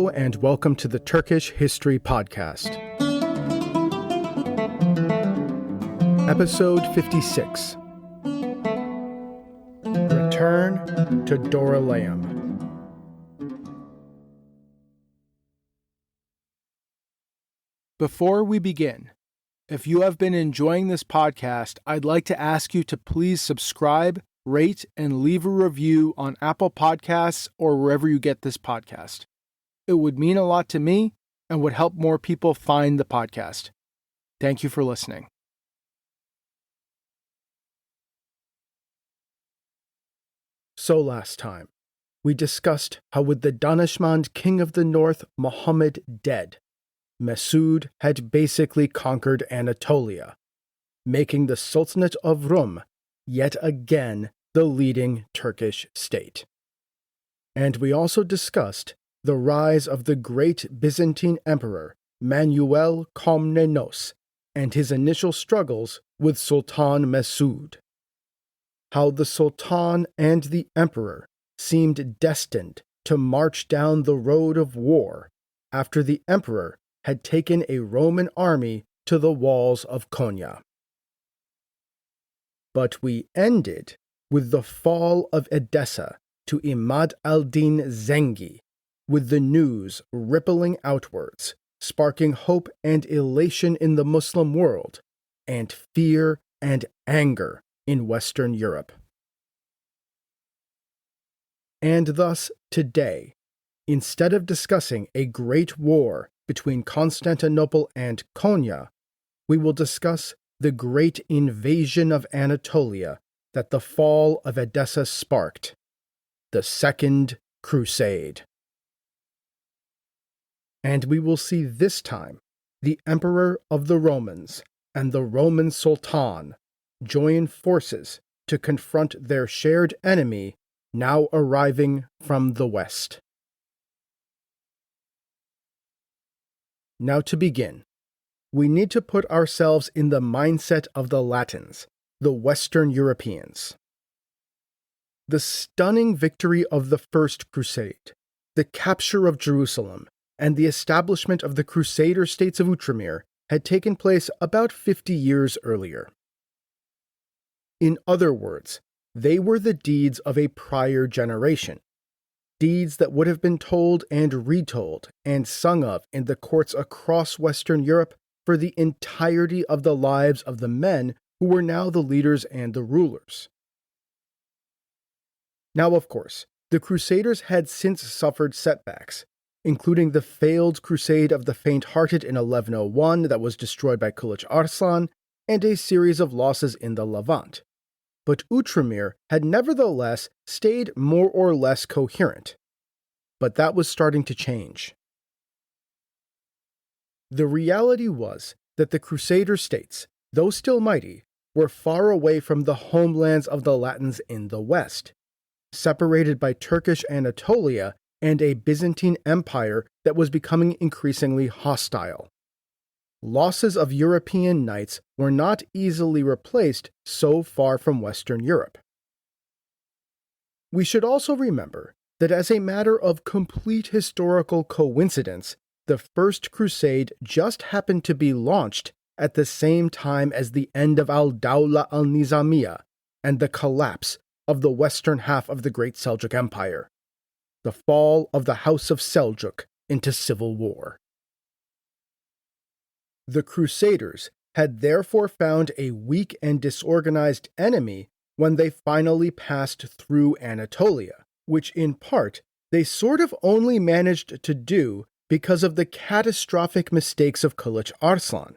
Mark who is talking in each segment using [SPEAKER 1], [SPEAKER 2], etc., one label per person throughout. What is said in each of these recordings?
[SPEAKER 1] Hello and welcome to the Turkish History Podcast. Episode 56. Return to Dorylaeum. Before we begin, if you have been enjoying this podcast, I'd like to ask you to please subscribe, rate, and leave a review on Apple Podcasts or wherever you get this podcast. It would mean a lot to me and would help more people find the podcast. Thank you for listening. So last time, we discussed how with the Danishmand king of the north, Muhammad, dead, Mesud had basically conquered Anatolia, making the Sultanate of Rum yet again the leading Turkish state. And we also discussed the rise of the great Byzantine emperor Manuel Komnenos and his initial struggles with Sultan Mesud. How the Sultan and the emperor seemed destined to march down the road of war after the emperor had taken a Roman army to the walls of Konya. But we ended with the fall of Edessa to Imad al-Din Zengi, with the news rippling outwards, sparking hope and elation in the Muslim world, and fear and anger in Western Europe. And thus, today, instead of discussing a great war between Constantinople and Konya, we will discuss the great invasion of Anatolia that the fall of Edessa sparked, the Second Crusade. And we will see this time the Emperor of the Romans and the Roman Sultan join forces to confront their shared enemy now arriving from the west. Now to begin, we need to put ourselves in the mindset of the Latins, the Western Europeans. The stunning victory of the First Crusade, the capture of Jerusalem, and the establishment of the Crusader states of Outremer had taken place about 50 years earlier. In other words, they were the deeds of a prior generation, deeds that would have been told and retold and sung of in the courts across Western Europe for the entirety of the lives of the men who were now the leaders and the rulers. Now, of course, the Crusaders had since suffered setbacks, including the failed Crusade of the Faint-Hearted in 1101 that was destroyed by Kılıç Arslan, and a series of losses in the Levant. But Outremer had nevertheless stayed more or less coherent. But that was starting to change. The reality was that the Crusader states, though still mighty, were far away from the homelands of the Latins in the west, separated by Turkish Anatolia and a Byzantine empire that was becoming increasingly hostile. Losses of European knights were not easily replaced so far from Western Europe. We should also remember that as a matter of complete historical coincidence, the First Crusade just happened to be launched at the same time as the end of al-Dawla al-Nizamiya and the collapse of the western half of the Great Seljuk Empire, the fall of the House of Seljuk into civil war. The Crusaders had therefore found a weak and disorganized enemy when they finally passed through Anatolia, which in part they sort of only managed to do because of the catastrophic mistakes of Kılıç Arslan.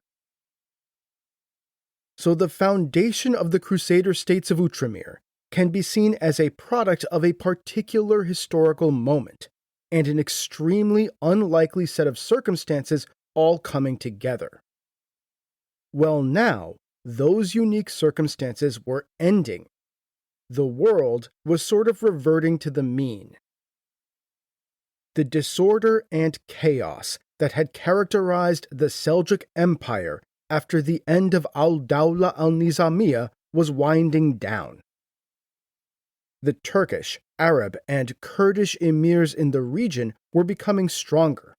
[SPEAKER 1] So the foundation of the Crusader states of Outremer can be seen as a product of a particular historical moment, and an extremely unlikely set of circumstances all coming together. Well, now, those unique circumstances were ending. The world was sort of reverting to the mean. The disorder and chaos that had characterized the Seljuk Empire after the end of al-Dawla al-Nizamiya was winding down. The Turkish, Arab, and Kurdish emirs in the region were becoming stronger.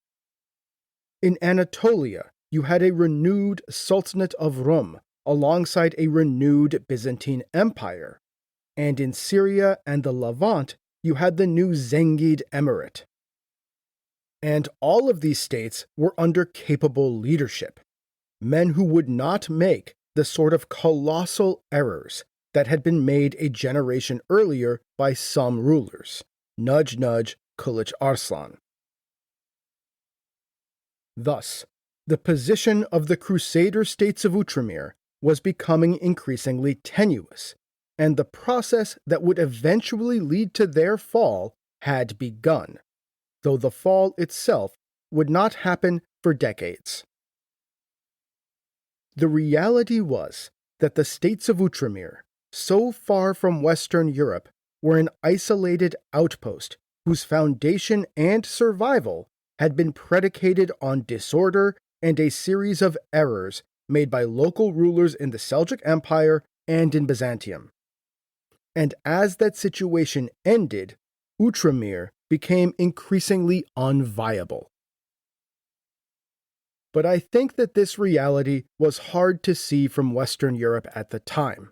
[SPEAKER 1] In Anatolia, you had a renewed Sultanate of Rum alongside a renewed Byzantine Empire, and in Syria and the Levant, you had the new Zengid Emirate. And all of these states were under capable leadership, men who would not make the sort of colossal errors that had been made a generation earlier by some rulers. Nudge, nudge, Kılıç Arslan. Thus, the position of the Crusader states of Outremer was becoming increasingly tenuous, and the process that would eventually lead to their fall had begun, though the fall itself would not happen for decades. The reality was that the states of Outremer, so far from Western Europe, were an isolated outpost whose foundation and survival had been predicated on disorder and a series of errors made by local rulers in the Seljuk Empire and in Byzantium. And as that situation ended, Outremer became increasingly unviable. But I think that this reality was hard to see from Western Europe at the time,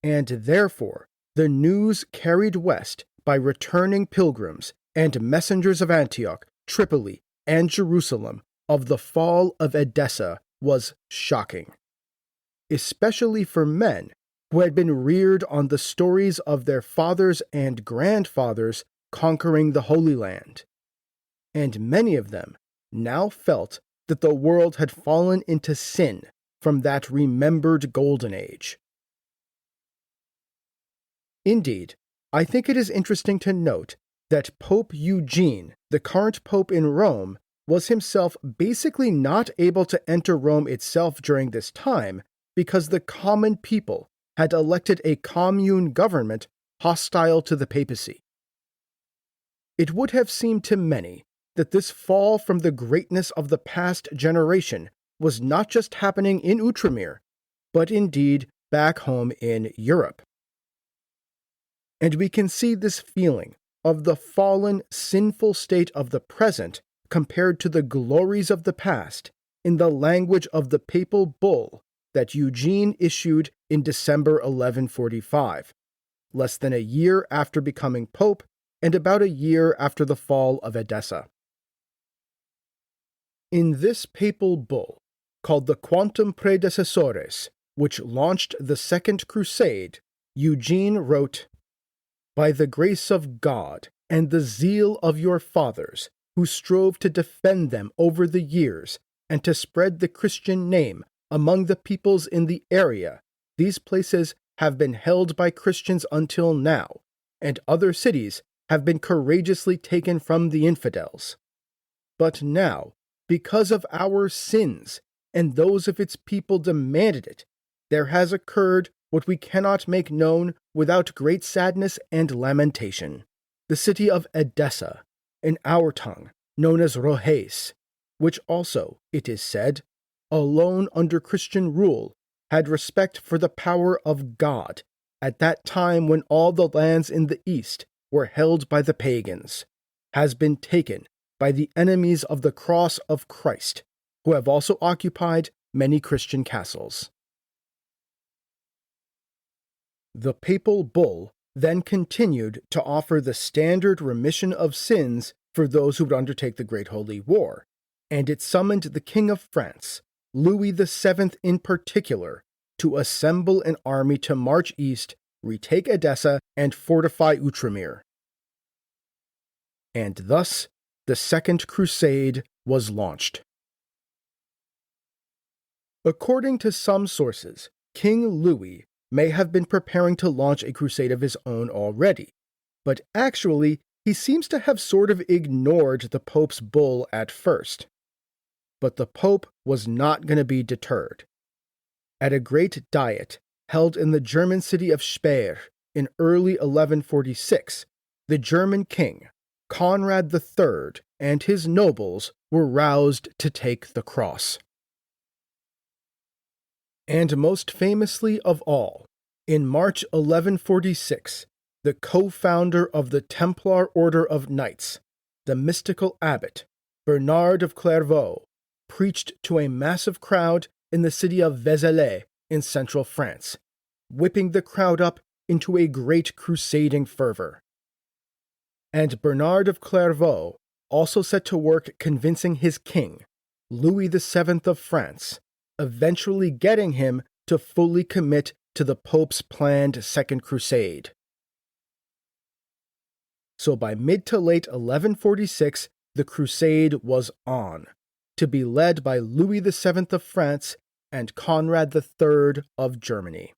[SPEAKER 1] and therefore the news carried west by returning pilgrims and messengers of Antioch, Tripoli, and Jerusalem of the fall of Edessa was shocking, especially for men who had been reared on the stories of their fathers and grandfathers conquering the Holy Land, and many of them now felt that the world had fallen into sin from that remembered golden age. Indeed, I think it is interesting to note that Pope Eugene, the current pope in Rome, was himself basically not able to enter Rome itself during this time because the common people had elected a commune government hostile to the papacy. It would have seemed to many that this fall from the greatness of the past generation was not just happening in Outremer, but indeed back home in Europe. And we can see this feeling of the fallen, sinful state of the present compared to the glories of the past in the language of the papal bull that Eugene issued in December 1145, less than a year after becoming pope and about a year after the fall of Edessa. In this papal bull, called the Quantum Predecessores, which launched the Second Crusade, Eugene wrote, "By the grace of God and the zeal of your fathers, who strove to defend them over the years and to spread the Christian name among the peoples in the area, these places have been held by Christians until now, and other cities have been courageously taken from the infidels. But now, because of our sins, and those of its people demanded it, there has occurred what we cannot make known without great sadness and lamentation. The city of Edessa, in our tongue, known as Rohes, which also, it is said, alone under Christian rule, had respect for the power of God at that time when all the lands in the east were held by the pagans, has been taken by the enemies of the cross of Christ, who have also occupied many Christian castles." The papal bull then continued to offer the standard remission of sins for those who would undertake the Great Holy War, and it summoned the King of France, Louis VII in particular, to assemble an army to march east, retake Edessa, and fortify Outremer. And thus, the Second Crusade was launched. According to some sources, King Louis may have been preparing to launch a crusade of his own already, but actually he seems to have sort of ignored the Pope's bull at first. But the Pope was not going to be deterred. At a great diet held in the German city of Speyer in early 1146, the German king, Conrad III, and his nobles were roused to take the cross. And most famously of all, in March 1146, the co-founder of the Templar Order of Knights, the mystical abbot, Bernard of Clairvaux, preached to a massive crowd in the city of Vézelay in central France, whipping the crowd up into a great crusading fervor. And Bernard of Clairvaux also set to work convincing his king, Louis VII of France, eventually getting him to fully commit to the Pope's planned Second Crusade. So by mid to late 1146, the crusade was on, to be led by Louis VII of France and Conrad III of Germany.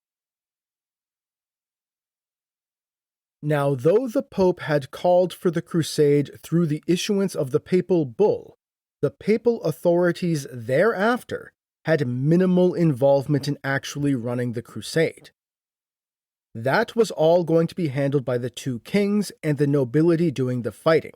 [SPEAKER 1] Now, though the Pope had called for the crusade through the issuance of the papal bull, the papal authorities thereafter had minimal involvement in actually running the crusade. That was all going to be handled by the two kings and the nobility doing the fighting.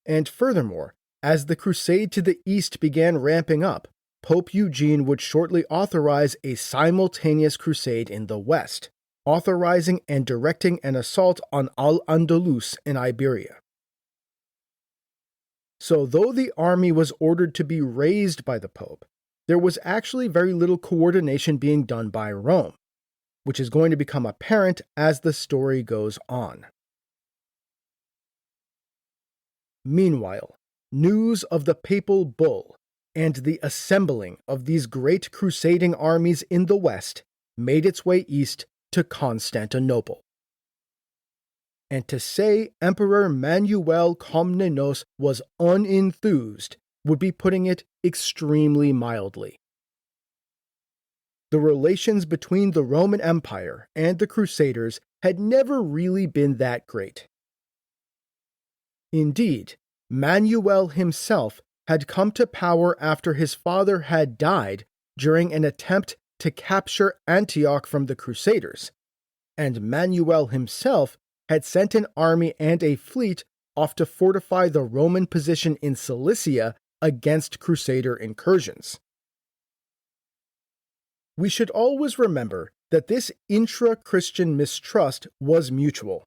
[SPEAKER 1] And furthermore, as the crusade to the east began ramping up, Pope Eugene would shortly authorize a simultaneous crusade in the west, authorizing and directing an assault on Al-Andalus in Iberia. So though the army was ordered to be raised by the Pope, there was actually very little coordination being done by Rome, which is going to become apparent as the story goes on. Meanwhile, news of the papal bull and the assembling of these great crusading armies in the west made its way east to Constantinople. And to say Emperor Manuel Komnenos was unenthused would be putting it extremely mildly. The relations between the Roman Empire and the Crusaders had never really been that great. Indeed, Manuel himself had come to power after his father had died during an attempt to capture Antioch from the Crusaders, and Manuel himself had sent an army and a fleet off to fortify the Roman position in Cilicia against Crusader incursions. We should always remember that this intra-Christian mistrust was mutual.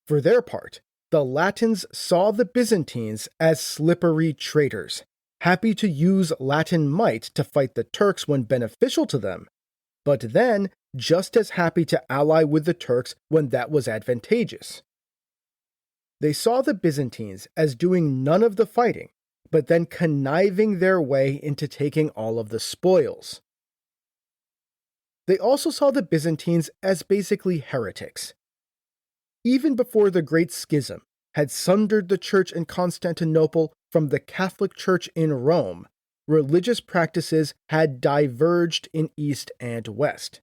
[SPEAKER 1] For their part, the Latins saw the Byzantines as slippery traitors, happy to use Latin might to fight the Turks when beneficial to them, but then just as happy to ally with the Turks when that was advantageous. They saw the Byzantines as doing none of the fighting, but then conniving their way into taking all of the spoils. They also saw the Byzantines as basically heretics. Even before the Great Schism had sundered the Church in Constantinople from the Catholic Church in Rome, religious practices had diverged in East and West.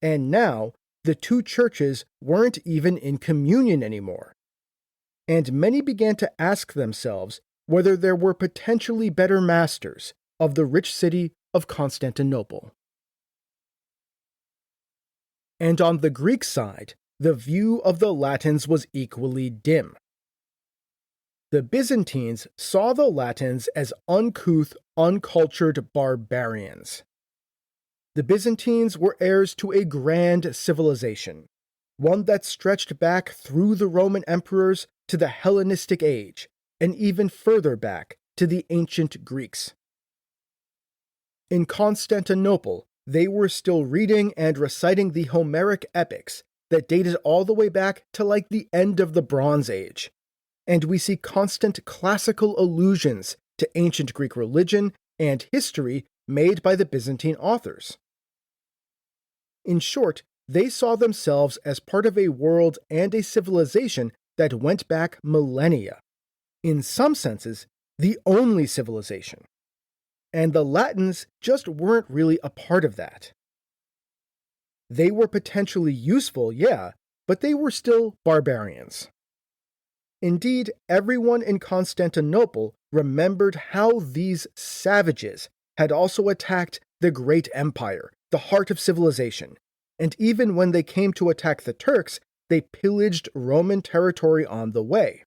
[SPEAKER 1] And now, the two churches weren't even in communion anymore. And many began to ask themselves whether there were potentially better masters of the rich city of Constantinople. And on the Greek side, the view of the Latins was equally dim. The Byzantines saw the Latins as uncouth, uncultured barbarians. The Byzantines were heirs to a grand civilization, one that stretched back through the Roman emperors to the Hellenistic age, and even further back to the ancient Greeks. In Constantinople, they were still reading and reciting the Homeric epics that dated all the way back to like the end of the Bronze Age, and we see constant classical allusions to ancient Greek religion and history made by the Byzantine authors. In short, they saw themselves as part of a world and a civilization that went back millennia. In some senses, the only civilization. And the Latins just weren't really a part of that. They were potentially useful, yeah, but they were still barbarians. Indeed, everyone in Constantinople remembered how these savages had also attacked the great empire, the heart of civilization, and even when they came to attack the Turks, they pillaged Roman territory on the way.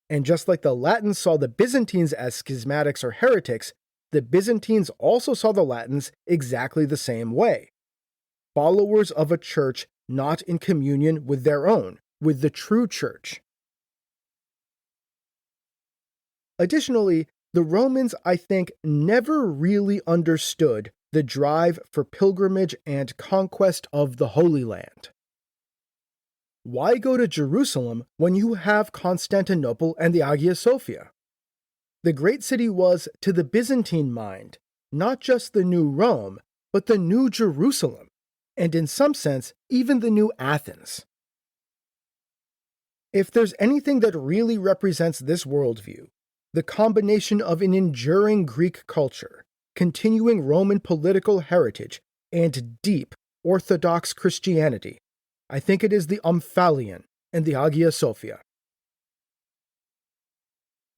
[SPEAKER 1] And just like the Latins saw the Byzantines as schismatics or heretics, the Byzantines also saw the Latins exactly the same way. Followers of a church not in communion with their own, with the true church. Additionally, the Romans, I think, never really understood the drive for pilgrimage and conquest of the Holy Land. Why go to Jerusalem when you have Constantinople and the Hagia Sophia? The great city was, to the Byzantine mind, not just the new Rome, but the new Jerusalem, and in some sense, even the new Athens. If there's anything that really represents this worldview, the combination of an enduring Greek culture, continuing Roman political heritage, and deep Orthodox Christianity, I think it is the Omphalion and the Hagia Sophia.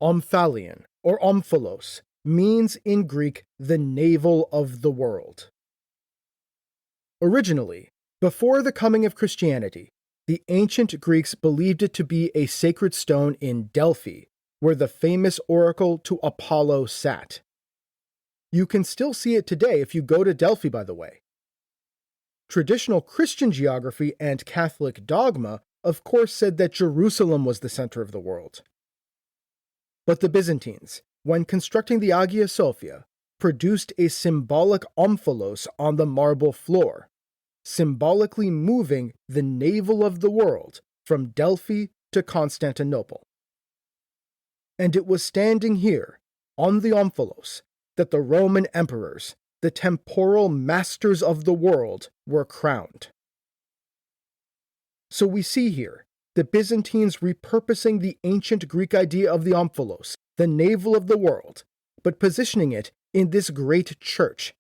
[SPEAKER 1] Omphalion, or omphalos, means in Greek the navel of the world. Originally, before the coming of Christianity, the ancient Greeks believed it to be a sacred stone in Delphi, where the famous oracle to Apollo sat. You can still see it today if you go to Delphi, by the way. Traditional Christian geography and Catholic dogma, of course, said that Jerusalem was the center of the world. But the Byzantines, when constructing the Hagia Sophia, produced a symbolic omphalos on the marble floor, symbolically moving the navel of the world from Delphi to Constantinople. And it was standing here, on the omphalos, that the Roman emperors, the temporal masters of the world, were crowned. So we see here the Byzantines repurposing the ancient Greek idea of the omphalos, the navel of the world, but positioning it in this great church,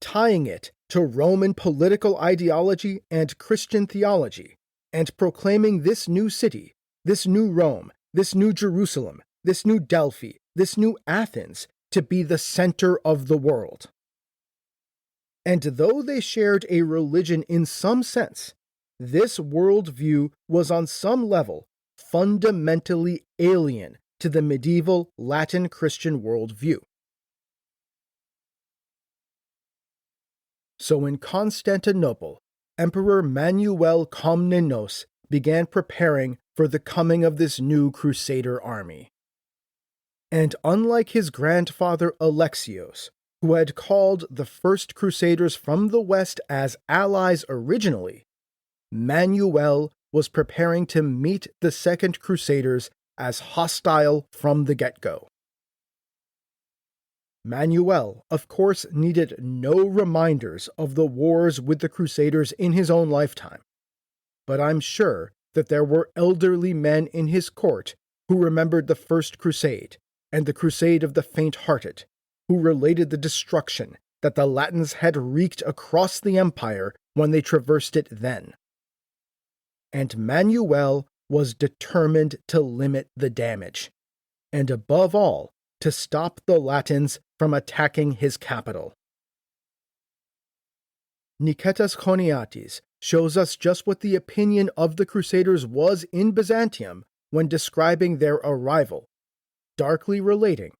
[SPEAKER 1] tying it to Roman political ideology and Christian theology, and proclaiming this new city, this new Rome, this new Jerusalem, this new Delphi, this new Athens, to be the center of the world. And though they shared a religion in some sense, this worldview was on some level fundamentally alien to the medieval Latin Christian worldview. So in Constantinople, Emperor Manuel Komnenos began preparing for the coming of this new Crusader army. And unlike his grandfather Alexios, who had called the First Crusaders from the West as allies originally, Manuel was preparing to meet the Second Crusaders as hostile from the get-go. Manuel, of course, needed no reminders of the wars with the Crusaders in his own lifetime, but I'm sure that there were elderly men in his court who remembered the First Crusade and the Crusade of the Faint-Hearted, who related the destruction that the Latins had wreaked across the empire when they traversed it then. And Manuel was determined to limit the damage, and above all, to stop the Latins from attacking his capital. Niketas Choniates shows us just what the opinion of the Crusaders was in Byzantium when describing their arrival, darkly relating,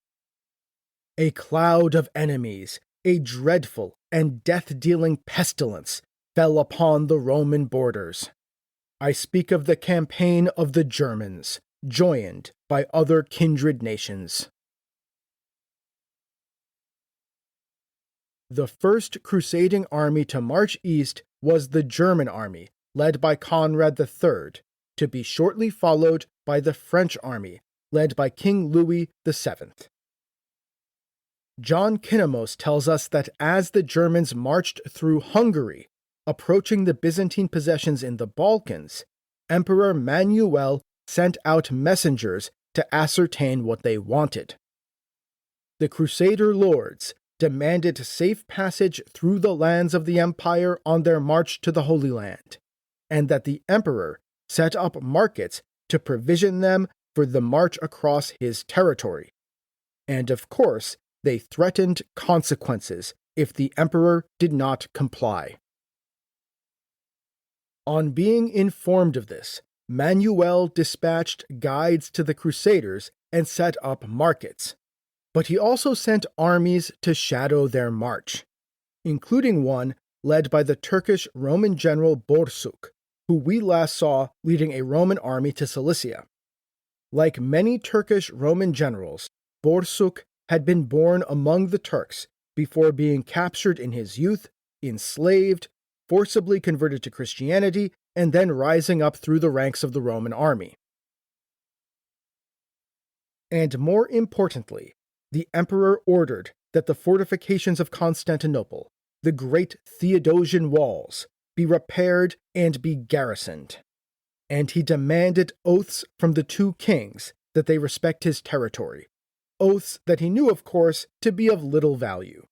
[SPEAKER 1] "A cloud of enemies, a dreadful and death-dealing pestilence, fell upon the Roman borders. I speak of the campaign of the Germans, joined by other kindred nations." The first crusading army to march east was the German army, led by Conrad III, to be shortly followed by the French army, led by King Louis VII. John Kinemos tells us that as the Germans marched through Hungary, approaching the Byzantine possessions in the Balkans, Emperor Manuel sent out messengers to ascertain what they wanted. The Crusader lords demanded safe passage through the lands of the empire on their march to the Holy Land, and that the emperor set up markets to provision them for the march across his territory. And of course, they threatened consequences if the emperor did not comply. On being informed of this, Manuel dispatched guides to the Crusaders and set up markets, but he also sent armies to shadow their march, including one led by the Turkish Roman general Borsuk, who we last saw leading a Roman army to Cilicia. Like many Turkish Roman generals, Borsuk had been born among the Turks before being captured in his youth, enslaved, forcibly converted to Christianity, and then rising up through the ranks of the Roman army. And more importantly, the emperor ordered that the fortifications of Constantinople, the great Theodosian walls, be repaired and be garrisoned. And he demanded oaths from the two kings that they respect his territory, oaths that he knew, of course, to be of little value.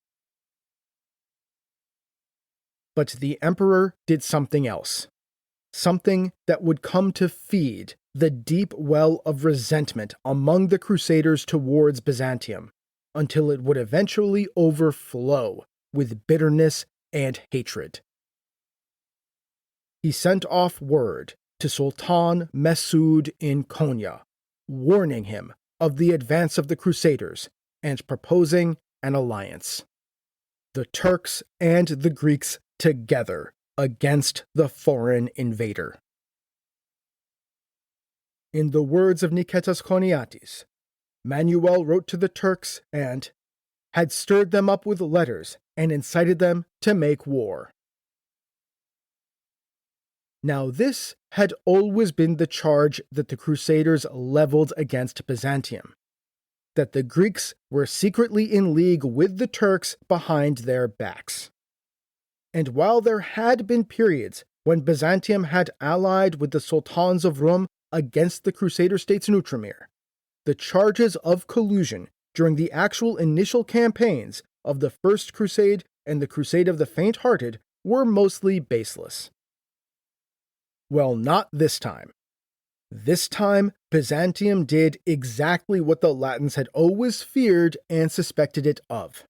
[SPEAKER 1] But the emperor did something else, something that would come to feed the deep well of resentment among the Crusaders towards Byzantium, until it would eventually overflow with bitterness and hatred. He sent off word to Sultan Mesud in Konya, warning him of the advance of the Crusaders and proposing an alliance. The Turks and the Greeks together against the foreign invader. In the words of Niketas Choniates, Manuel wrote to the Turks and had stirred them up with letters and incited them to make war. Now this had always been the charge that the Crusaders leveled against Byzantium, that the Greeks were secretly in league with the Turks behind their backs. And while there had been periods when Byzantium had allied with the Sultans of Rum against the Crusader states in Outremer, the charges of collusion during the actual initial campaigns of the First Crusade and the Crusade of the Faint-Hearted were mostly baseless. Well, not this time. This time, Byzantium did exactly what the Latins had always feared and suspected it of.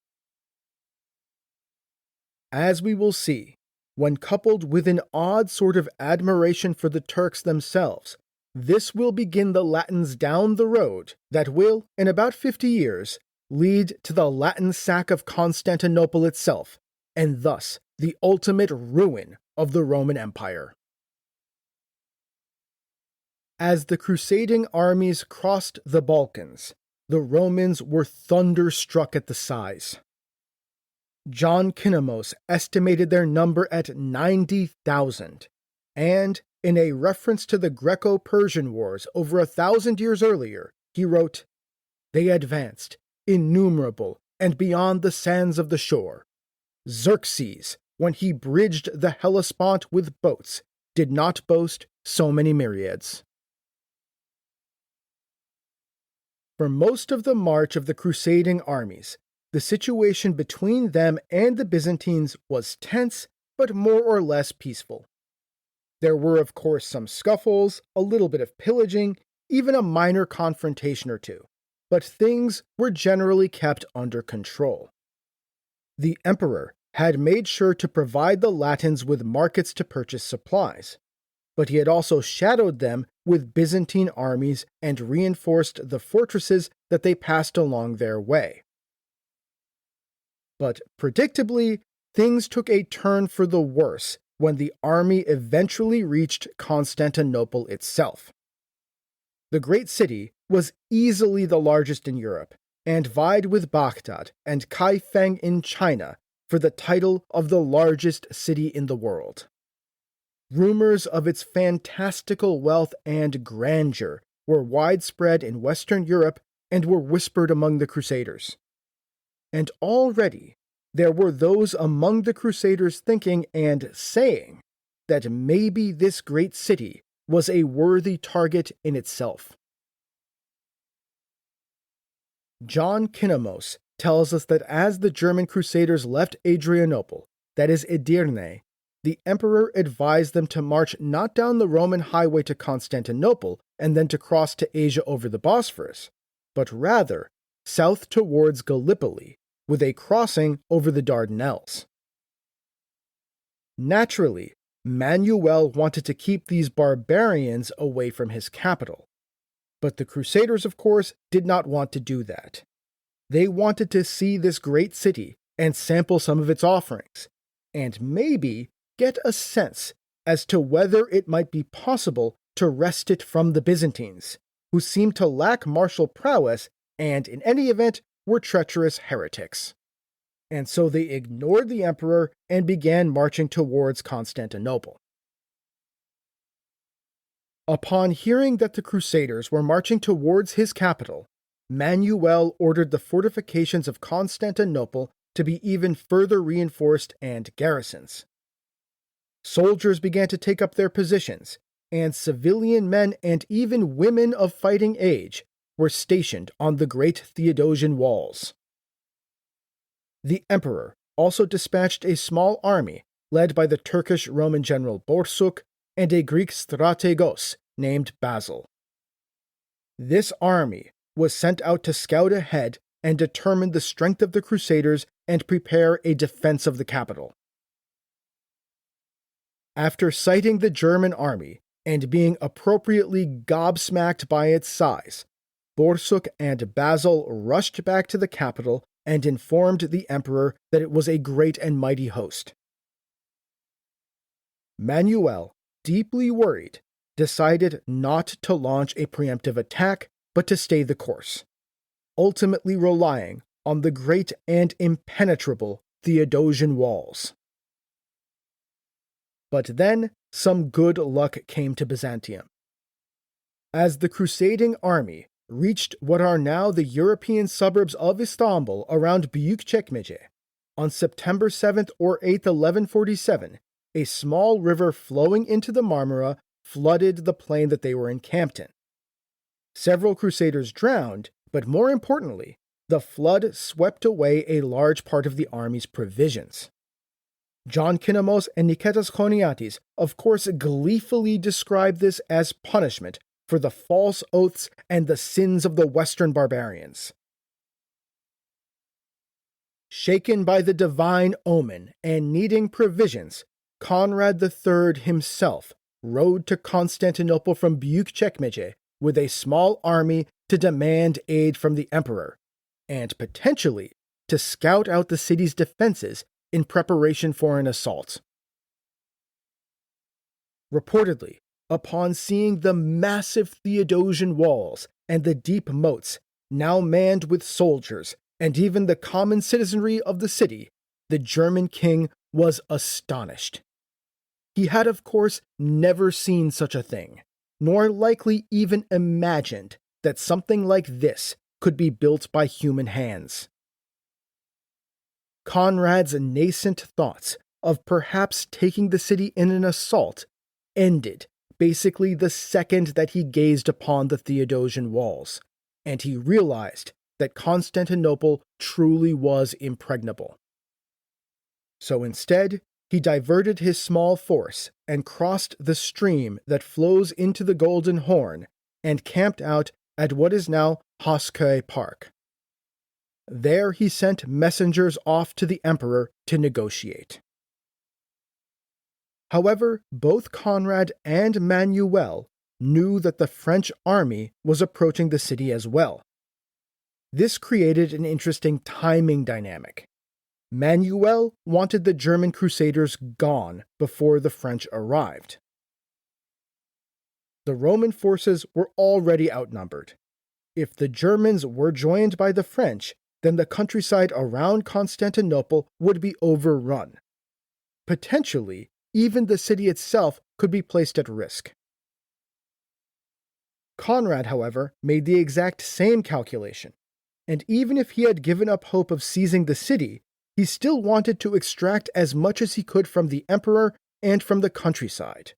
[SPEAKER 1] As we will see, when coupled with an odd sort of admiration for the Turks themselves, this will begin the Latins down the road that will, in about 50 years, lead to the Latin sack of Constantinople itself, and thus the ultimate ruin of the Roman Empire. As the crusading armies crossed the Balkans, the Romans were thunderstruck at the size. John Kinemos estimated their number at 90,000, and, in a reference to the Greco-Persian Wars over 1,000 years earlier, he wrote, "They advanced, innumerable, and beyond the sands of the shore. Xerxes, when he bridged the Hellespont with boats, did not boast so many myriads." For most of the march of the crusading armies, the situation between them and the Byzantines was tense, but more or less peaceful. There were, of course, some scuffles, a little bit of pillaging, even a minor confrontation or two, but things were generally kept under control. The emperor had made sure to provide the Latins with markets to purchase supplies, but he had also shadowed them with Byzantine armies and reinforced the fortresses that they passed along their way. But predictably, things took a turn for the worse when the army eventually reached Constantinople itself. The great city was easily the largest in Europe, and vied with Baghdad and Kaifeng in China for the title of the largest city in the world. Rumors of its fantastical wealth and grandeur were widespread in Western Europe and were whispered among the Crusaders. And already there were those among the Crusaders thinking and saying that maybe this great city was a worthy target in itself. John Kinemos tells us that as the German Crusaders left Adrianople, that is Edirne, the emperor advised them to march not down the Roman highway to Constantinople and then to cross to Asia over the Bosphorus, but rather south towards Gallipoli, with a crossing over the Dardanelles. Naturally, Manuel wanted to keep these barbarians away from his capital, but the Crusaders, of course, did not want to do that. They wanted to see this great city and sample some of its offerings, and maybe get a sense as to whether it might be possible to wrest it from the Byzantines, who seemed to lack martial prowess and, in any event, were treacherous heretics. And so they ignored the emperor and began marching towards Constantinople. Upon hearing that the Crusaders were marching towards his capital, Manuel ordered the fortifications of Constantinople to be even further reinforced and garrisons. Soldiers began to take up their positions, and civilian men and even women of fighting age were stationed on the great Theodosian walls. The emperor also dispatched a small army led by the Turkish Roman general Borsuk and a Greek strategos named Basil. This army was sent out to scout ahead and determine the strength of the Crusaders and prepare a defense of the capital. After sighting the German army and being appropriately gobsmacked by its size, Borsuk and Basil rushed back to the capital and informed the emperor that it was a great and mighty host. Manuel, deeply worried, decided not to launch a preemptive attack, but to stay the course, ultimately relying on the great and impenetrable Theodosian walls. But then some good luck came to Byzantium. As the crusading army reached what are now the European suburbs of Istanbul around Büyükçekmece, on September 7th or 8th, 1147, a small river flowing into the Marmara flooded the plain that they were encamped in. Several crusaders drowned, but more importantly, the flood swept away a large part of the army's provisions. John Kinnamos and Niketas Choniates, of course, gleefully describe this as punishment for the false oaths and the sins of the Western barbarians. Shaken by the divine omen and needing provisions, Conrad III himself rode to Constantinople from Büyükçekmece with a small army to demand aid from the emperor, and potentially to scout out the city's defenses in preparation for an assault. Reportedly, upon seeing the massive Theodosian walls and the deep moats, now manned with soldiers and even the common citizenry of the city, the German king was astonished. He had, of course, never seen such a thing, nor likely even imagined that something like this could be built by human hands. Conrad's nascent thoughts of perhaps taking the city in an assault ended basically the second that he gazed upon the Theodosian walls, and he realized that Constantinople truly was impregnable. So instead, he diverted his small force and crossed the stream that flows into the Golden Horn and camped out at what is now Hosköy Park. There he sent messengers off to the emperor to negotiate. However, both Conrad and Manuel knew that the French army was approaching the city as well. This created an interesting timing dynamic. Manuel wanted the German crusaders gone before the French arrived. The Roman forces were already outnumbered. If the Germans were joined by the French, then the countryside around Constantinople would be overrun. Potentially, even the city itself could be placed at risk. Conrad, however, made the exact same calculation, and even if he had given up hope of seizing the city, he still wanted to extract as much as he could from the emperor and from the countryside.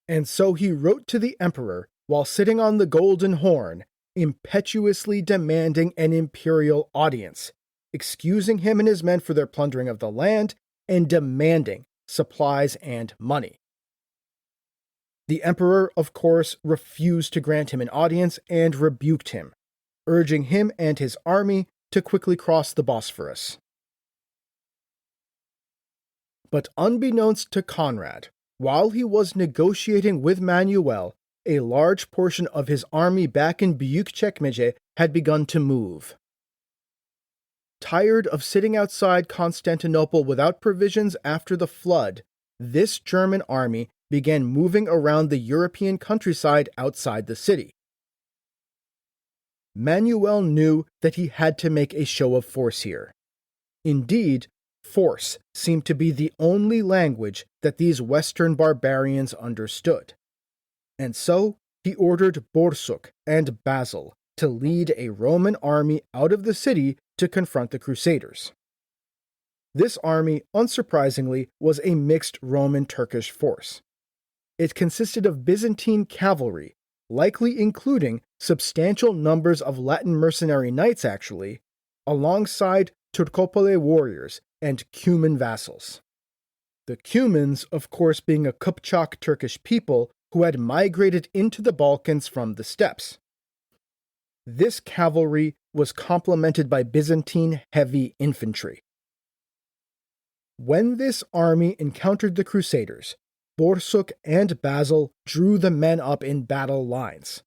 [SPEAKER 1] And so he wrote to the emperor while sitting on the Golden Horn, impetuously demanding an imperial audience, excusing him and his men for their plundering of the land, and demanding supplies and money. The emperor, of course, refused to grant him an audience and rebuked him, urging him and his army to quickly cross the Bosphorus. But unbeknownst to Conrad, while he was negotiating with Manuel, a large portion of his army back in Büyükçekmece had begun to move. Tired of sitting outside Constantinople without provisions after the flood, this German army began moving around the European countryside outside the city. Manuel knew that he had to make a show of force here. Indeed, force seemed to be the only language that these Western barbarians understood. And so he ordered Borsuk and Basil to lead a Roman army out of the city to confront the Crusaders. This army, unsurprisingly, was a mixed Roman-Turkish force. It consisted of Byzantine cavalry, likely including substantial numbers of Latin mercenary knights actually, alongside Turcopole warriors and Cuman vassals. The Cumans, of course, being a Kipchak Turkish people who had migrated into the Balkans from the steppes. This cavalry was complemented by Byzantine heavy infantry. When this army encountered the Crusaders, Borsuk and Basil drew the men up in battle lines.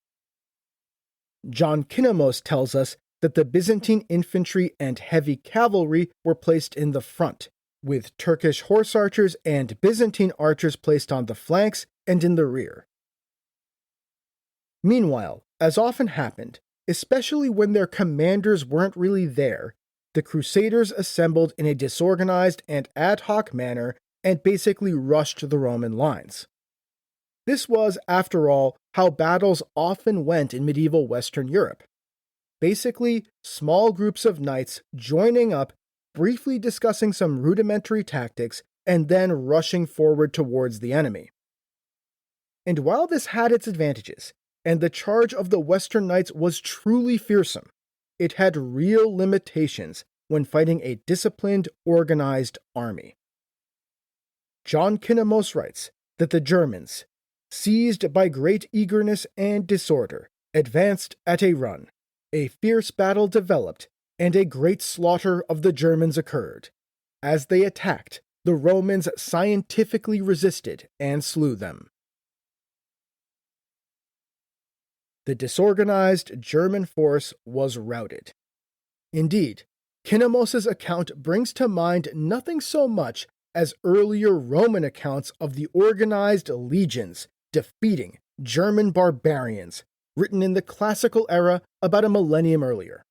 [SPEAKER 1] John Kinemos tells us that the Byzantine infantry and heavy cavalry were placed in the front, with Turkish horse archers and Byzantine archers placed on the flanks and in the rear. Meanwhile, as often happened, especially when their commanders weren't really there, the Crusaders assembled in a disorganized and ad hoc manner and basically rushed the Roman lines. This was, after all, how battles often went in medieval Western Europe. Basically, small groups of knights joining up, briefly discussing some rudimentary tactics, and then rushing forward towards the enemy. And while this had its advantages, and the charge of the Western knights was truly fearsome, it had real limitations when fighting a disciplined, organized army. John Kinemos writes that the Germans, seized by great eagerness and disorder, advanced at a run. A fierce battle developed, and a great slaughter of the Germans occurred. As they attacked, the Romans scientifically resisted and slew them. The disorganized German force was routed. Indeed, Kinemos's account brings to mind nothing so much as earlier Roman accounts of the organized legions defeating German barbarians, written in the classical era about a millennium earlier.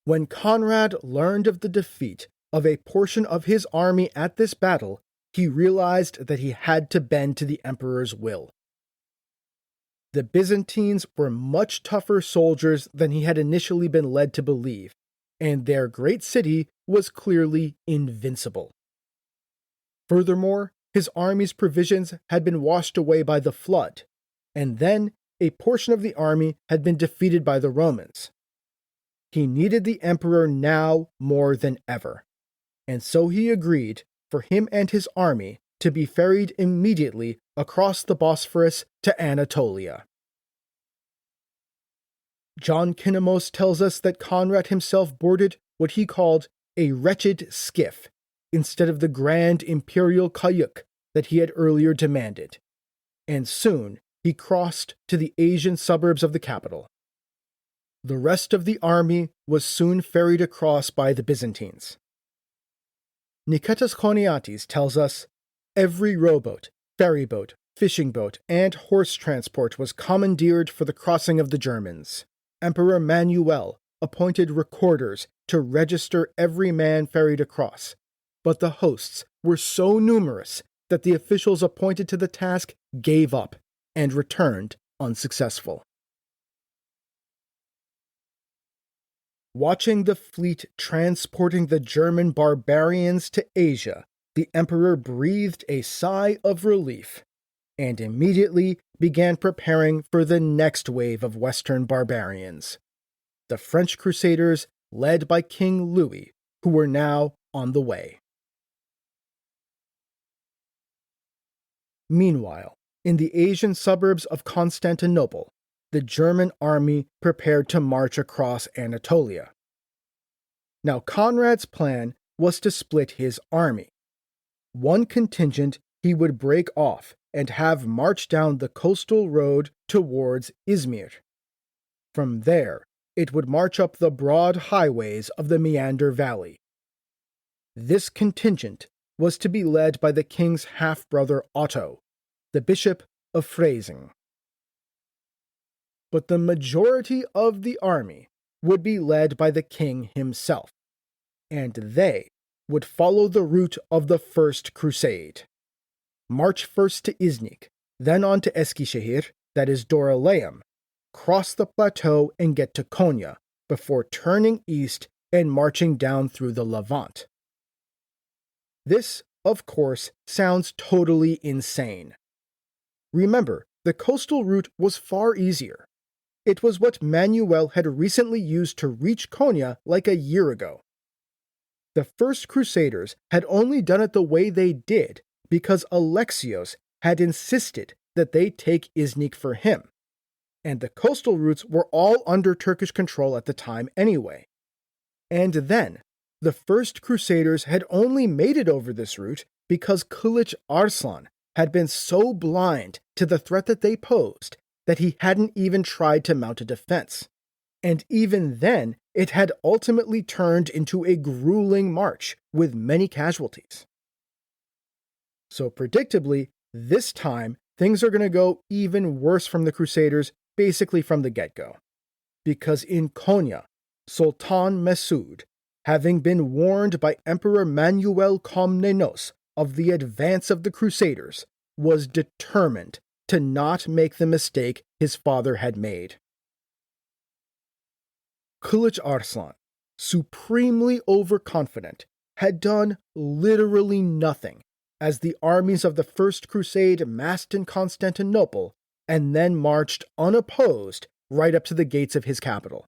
[SPEAKER 1] When Conrad learned of the defeat of a portion of his army at this battle, he realized that he had to bend to the emperor's will. The Byzantines were much tougher soldiers than he had initially been led to believe, and their great city was clearly invincible. Furthermore, his army's provisions had been washed away by the flood, and then a portion of the army had been defeated by the Romans. He needed the emperor now more than ever, and so he agreed for him and his army to be ferried immediately across the Bosphorus to Anatolia. John Kinemos tells us that Conrad himself boarded what he called a wretched skiff, instead of the grand imperial kayuk that he had earlier demanded, and soon he crossed to the Asian suburbs of the capital. The rest of the army was soon ferried across by the Byzantines. Niketas Choniates tells us, every rowboat, ferryboat, fishing boat, and horse transport was commandeered for the crossing of the Germans. Emperor Manuel appointed recorders to register every man ferried across, but the hosts were so numerous that the officials appointed to the task gave up and returned unsuccessful. Watching the fleet transporting the German barbarians to Asia, the emperor breathed a sigh of relief and immediately began preparing for the next wave of Western barbarians, the French Crusaders led by King Louis, who were now on the way. Meanwhile, in the Asian suburbs of Constantinople, the German army prepared to march across Anatolia. Now, Conrad's plan was to split his army. One contingent he would break off and have march down the coastal road towards Izmir. From there, it would march up the broad highways of the Meander Valley. This contingent was to be led by the king's half-brother Otto, the Bishop of Freising. But the majority of the army would be led by the king himself, and they would follow the route of the First Crusade. March first to Iznik, then on to Eskişehir, that is Dorylaeum, cross the plateau and get to Konya, before turning east and marching down through the Levant. This, of course, sounds totally insane. Remember, the coastal route was far easier. It was what Manuel had recently used to reach Konya like a year ago. The First Crusaders had only done it the way they did because Alexios had insisted that they take Iznik for him, and the coastal routes were all under Turkish control at the time anyway. And then, the First Crusaders had only made it over this route because Kılıç Arslan had been so blind to the threat that they posed that he hadn't even tried to mount a defense. And even then, it had ultimately turned into a grueling march with many casualties. So predictably, this time, things are going to go even worse from the Crusaders basically from the get-go. Because in Konya, Sultan Mesud, having been warned by Emperor Manuel Komnenos of the advance of the Crusaders, was determined to not make the mistake his father had made. Kılıç Arslan, supremely overconfident, had done literally nothing as the armies of the First Crusade massed in Constantinople and then marched unopposed right up to the gates of his capital.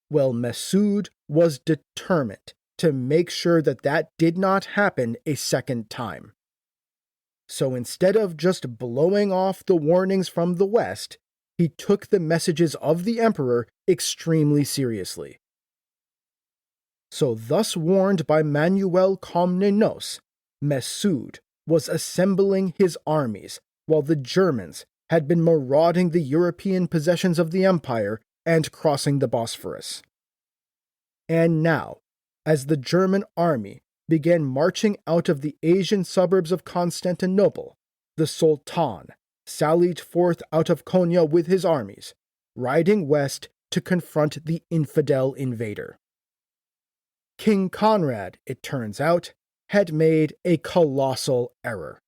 [SPEAKER 1] Well, Mesud was determined to make sure that that did not happen a second time. So instead of just blowing off the warnings from the West, he took the messages of the emperor extremely seriously. So thus warned by Manuel Komnenos, Mesud was assembling his armies while the Germans had been marauding the European possessions of the empire and crossing the Bosphorus. And now, as the German army began marching out of the Asian suburbs of Constantinople, the Sultan sallied forth out of Konya with his armies, riding west to confront the infidel invader. King Conrad, it turns out, had made a colossal error.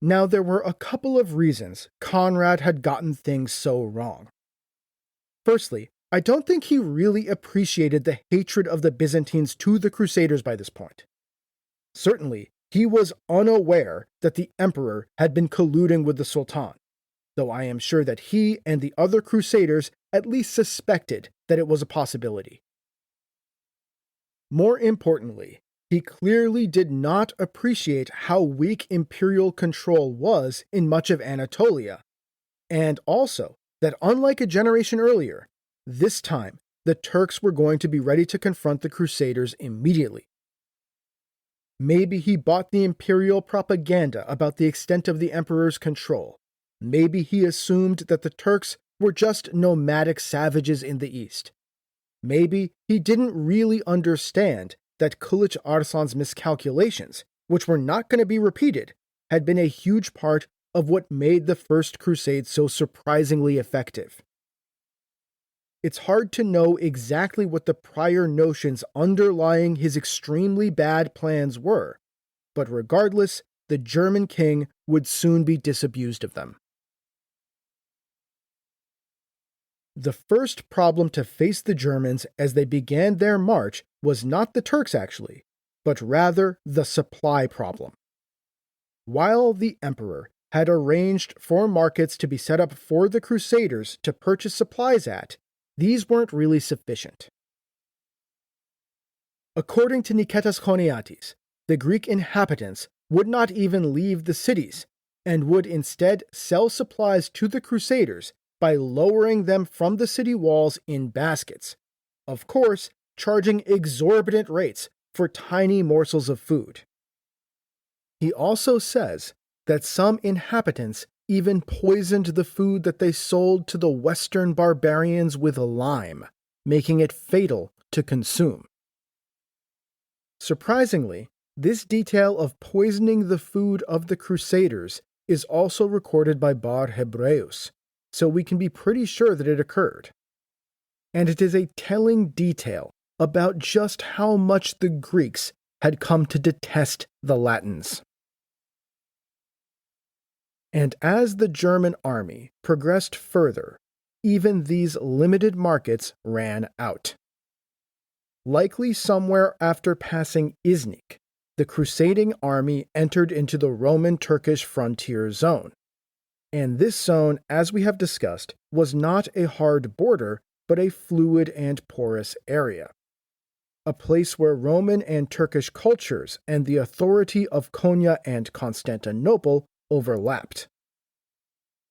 [SPEAKER 1] Now, there were a couple of reasons Conrad had gotten things so wrong. Firstly, I don't think he really appreciated the hatred of the Byzantines to the Crusaders by this point. Certainly, he was unaware that the emperor had been colluding with the Sultan, though I am sure that he and the other Crusaders at least suspected that it was a possibility. More importantly, he clearly did not appreciate how weak imperial control was in much of Anatolia, and also that unlike a generation earlier, this time the Turks were going to be ready to confront the Crusaders immediately. Maybe he bought the imperial propaganda about the extent of the emperor's control. Maybe he assumed that the Turks were just nomadic savages in the east. Maybe he didn't really understand that Kılıç Arslan's miscalculations, which were not going to be repeated, had been a huge part of what made the First Crusade so surprisingly effective. It's hard to know exactly what the prior notions underlying his extremely bad plans were, but regardless, the German king would soon be disabused of them. The first problem to face the Germans as they began their march was not the Turks actually, but rather the supply problem. While the emperor had arranged for markets to be set up for the Crusaders to purchase supplies at, these weren't really sufficient. According to Niketas Choniates, the Greek inhabitants would not even leave the cities, and would instead sell supplies to the Crusaders by lowering them from the city walls in baskets, of course, charging exorbitant rates for tiny morsels of food. He also says that some inhabitants even poisoned the food that they sold to the Western barbarians with lime, making it fatal to consume. Surprisingly, this detail of poisoning the food of the Crusaders is also recorded by Bar Hebreus, so we can be pretty sure that it occurred. And it is a telling detail about just how much the Greeks had come to detest the Latins. And as the German army progressed further, even these limited markets ran out. Likely somewhere after passing Iznik, the crusading army entered into the Roman-Turkish frontier zone. And this zone, as we have discussed, was not a hard border, but a fluid and porous area. A place where Roman and Turkish cultures and the authority of Konya and Constantinople overlapped.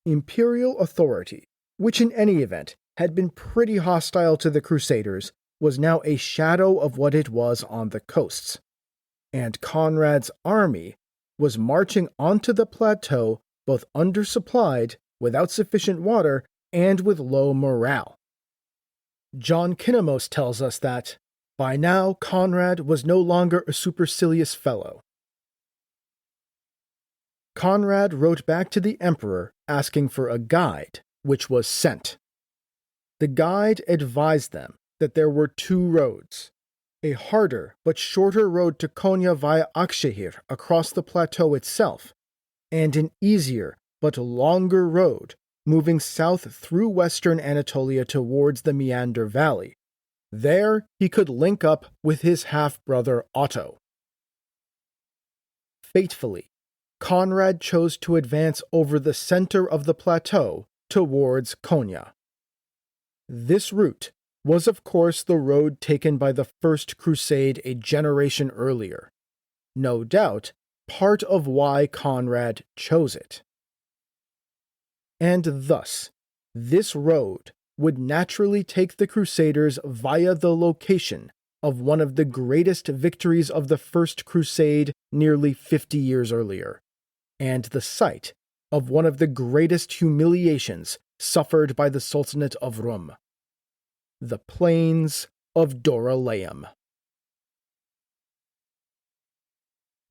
[SPEAKER 1] Imperial authority, which in any event had been pretty hostile to the Crusaders, was now a shadow of what it was on the coasts. And Conrad's army was marching onto the plateau both undersupplied, without sufficient water, and with low morale. John Kinemos tells us that, by now Conrad was no longer a supercilious fellow. Conrad wrote back to the emperor asking for a guide, which was sent. The guide advised them that there were two roads, a harder but shorter road to Konya via Akshehir across the plateau itself, and an easier but longer road moving south through western Anatolia towards the Meander Valley. There he could link up with his half-brother Otto. Fatefully, Conrad chose to advance over the center of the plateau towards Konya. This route was of course the road taken by the First Crusade a generation earlier. No doubt, part of why Conrad chose it. And thus, this road would naturally take the Crusaders via the location of one of the greatest victories of the First Crusade nearly 50 years earlier, and the site of one of the greatest humiliations suffered by the Sultanate of Rum, the plains of Dorylaeum.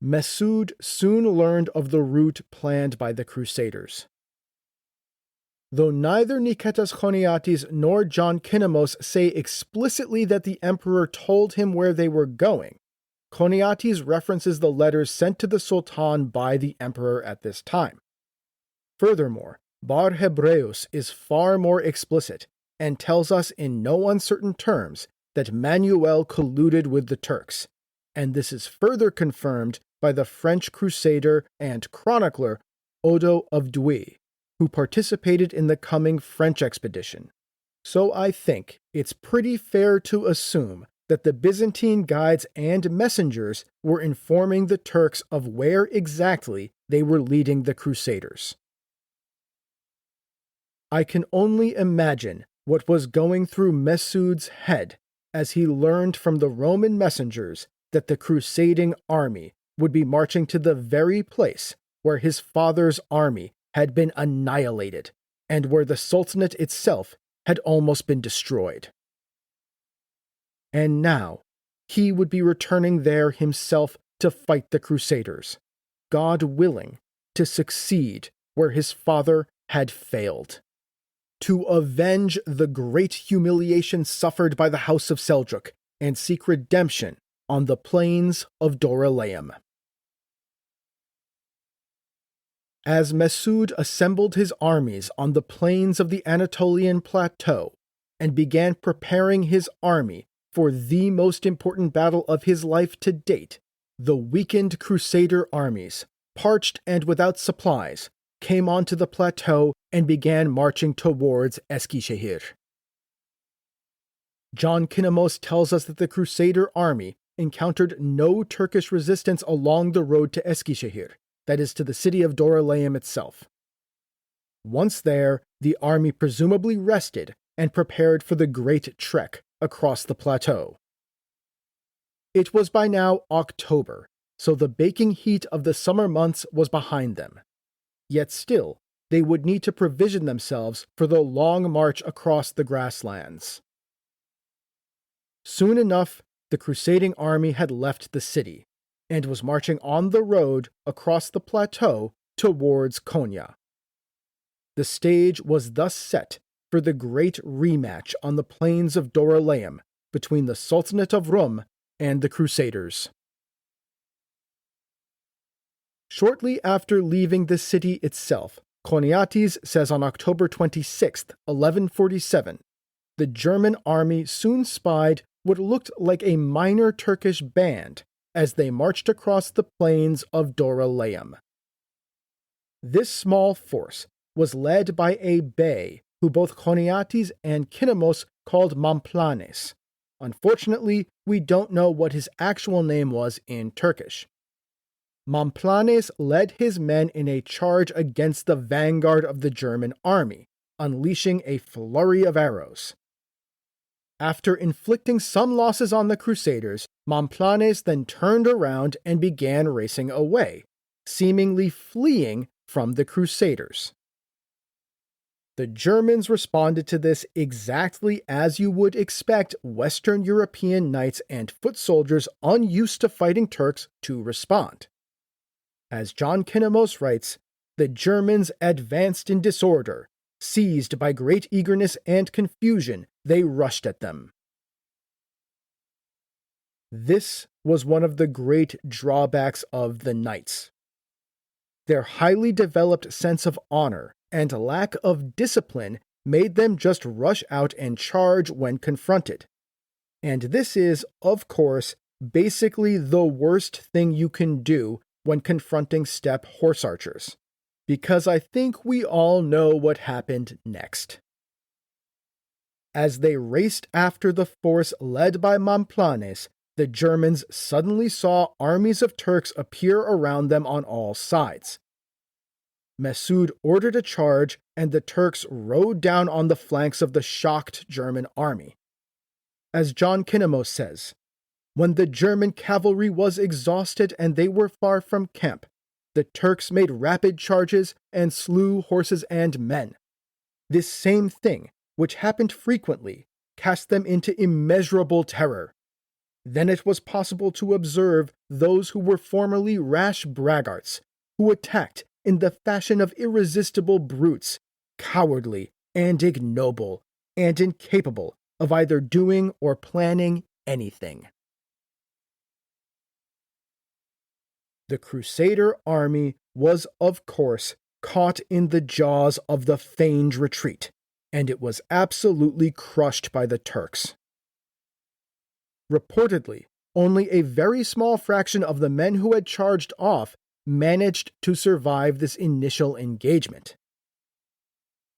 [SPEAKER 1] Mesud soon learned of the route planned by the Crusaders. Though neither Niketas Choniates nor John Kinemos say explicitly that the emperor told him where they were going, Choniates references the letters sent to the Sultan by the emperor at this time. Furthermore, Bar Hebreus is far more explicit and tells us in no uncertain terms that Manuel colluded with the Turks, and this is further confirmed by the French crusader and chronicler Odo of Douai, who participated in the coming French expedition. So I think it's pretty fair to assume that the Byzantine guides and messengers were informing the Turks of where exactly they were leading the Crusaders. I can only imagine what was going through Mesud's head as he learned from the Roman messengers that the crusading army would be marching to the very place where his father's army had been annihilated, and where the Sultanate itself had almost been destroyed. And now, he would be returning there himself to fight the Crusaders, God willing, to succeed where his father had failed. To avenge the great humiliation suffered by the House of Seljuk and seek redemption on the plains of Dorylaeum. As Mesud assembled his armies on the plains of the Anatolian plateau and began preparing his army for the most important battle of his life to date, the weakened Crusader armies, parched and without supplies, came onto the plateau and began marching towards Eskişehir. John Kinemos tells us that the Crusader army encountered no Turkish resistance along the road to Eskişehir, that is, to the city of Dorylaeum itself. Once there, the army presumably rested and prepared for the great trek across the plateau. It was by now October, so the baking heat of the summer months was behind them. Yet still, they would need to provision themselves for the long march across the grasslands. Soon enough, the crusading army had left the city and was marching on the road across the plateau towards Konya. The stage was thus set for the great rematch on the plains of Dorylaeum between the Sultanate of Rum and the Crusaders. Shortly after leaving the city itself, Choniates says on October 26, 1147, the German army soon spied what looked like a minor Turkish band as they marched across the plains of Dorylaeum. This small force was led by a bey who both Choniates and Kinemos called Mamplanes. Unfortunately, we don't know what his actual name was in Turkish. Mamplanes led his men in a charge against the vanguard of the German army, unleashing a flurry of arrows. After inflicting some losses on the Crusaders, Mamplanes then turned around and began racing away, seemingly fleeing from the Crusaders. The Germans responded to this exactly as you would expect Western European knights and foot soldiers unused to fighting Turks to respond. As John Kinemos writes, the Germans advanced in disorder. Seized by great eagerness and confusion, they rushed at them. This was one of the great drawbacks of the knights. Their highly developed sense of honor and lack of discipline made them just rush out and charge when confronted. And this is, of course, basically the worst thing you can do when confronting steppe horse archers, because I think we all know what happened next. As they raced after the force led by Mamplanes, the Germans suddenly saw armies of Turks appear around them on all sides. Mesud ordered a charge, and the Turks rode down on the flanks of the shocked German army. As John Kinemos says, when the German cavalry was exhausted and they were far from camp, the Turks made rapid charges and slew horses and men. This same thing, which happened frequently, cast them into immeasurable terror. Then it was possible to observe those who were formerly rash braggarts, who attacked in the fashion of irresistible brutes, cowardly and ignoble, and incapable of either doing or planning anything. The Crusader army was, of course, caught in the jaws of the feigned retreat, and it was absolutely crushed by the Turks. Reportedly, only a very small fraction of the men who had charged off managed to survive this initial engagement.